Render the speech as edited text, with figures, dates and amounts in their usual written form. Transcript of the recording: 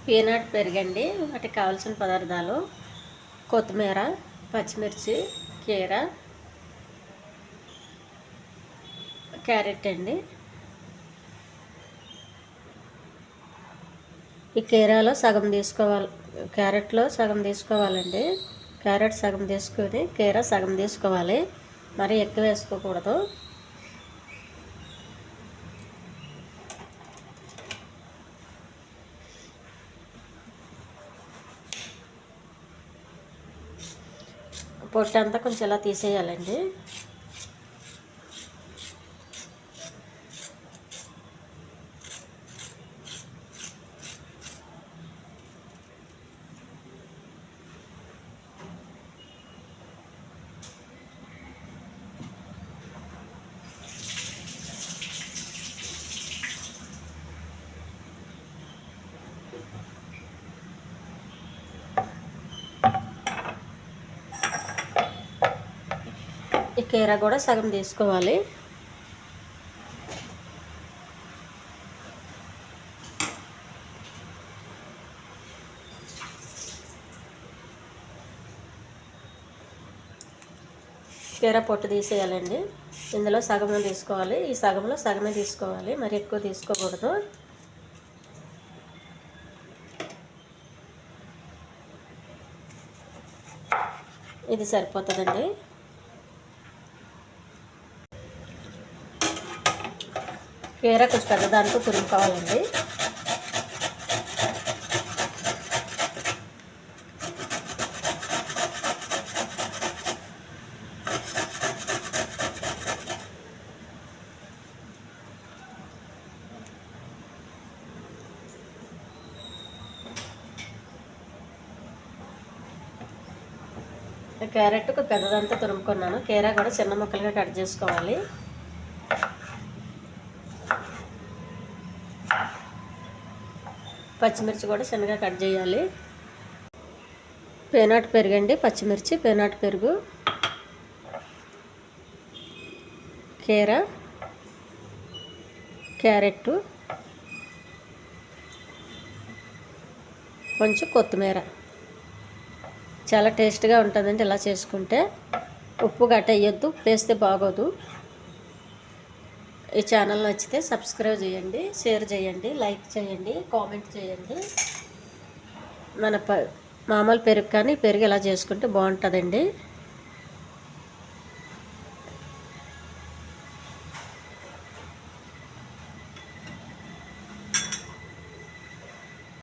Peanut పెరుగండి. వాటికి కావాల్సిన పదార్థాలు: కొత్తిమీర, పచ్చిమిర్చి, కీర, క్యారెట్ అండి. ఈ కీరాలో సగం తీసుకోవాలి, క్యారెట్లో సగం తీసుకోవాలండి. క్యారెట్ సగం తీసుకొని కీర సగం తీసుకోవాలి, మరి ఎక్కువ వేసుకోకూడదు. పొట్టు అంతా కొంచెం ఇలా తీసేయాలండి. ఈ కీర కూడా సగం తీసుకోవాలి. కీర పొట్టు తీసేయాలండి. ఇందులో సగమే తీసుకోవాలి, ఈ సగంలో సగమే తీసుకోవాలి, మరి ఎక్కువ తీసుకోకూడదు. ఇది సరిపోతుందండి. కీర కొంచెం పెద్ద దాంట్లో తురుముకోవాలండి. క్యారెట్ పెద్దదంతా తురుముకున్నాను. కీర కూడా చిన్న ముక్కలుగా కట్ చేసుకోవాలి. పచ్చిమిర్చి కూడా చిన్నగా కట్ చేయాలి. పీనట్ పెరుగండి, పచ్చిమిర్చి, పీనట్ పెరుగు, కీర, క్యారెట్, కొంచెం కొత్తిమీర. చాలా టేస్ట్గా ఉంటుందండి ఇలా చేసుకుంటే. ఉప్పు గట్ట వేయొద్దు, ఉప్పు వేస్తే బాగోదు. ఈ ఛానల్ నచ్చితే సబ్స్క్రైబ్ చేయండి, షేర్ చేయండి, లైక్ చేయండి, కామెంట్ చేయండి. మన మామూలు పెరుగు కానీ పెరుగు ఇలా చేసుకుంటే బాగుంటుందండి.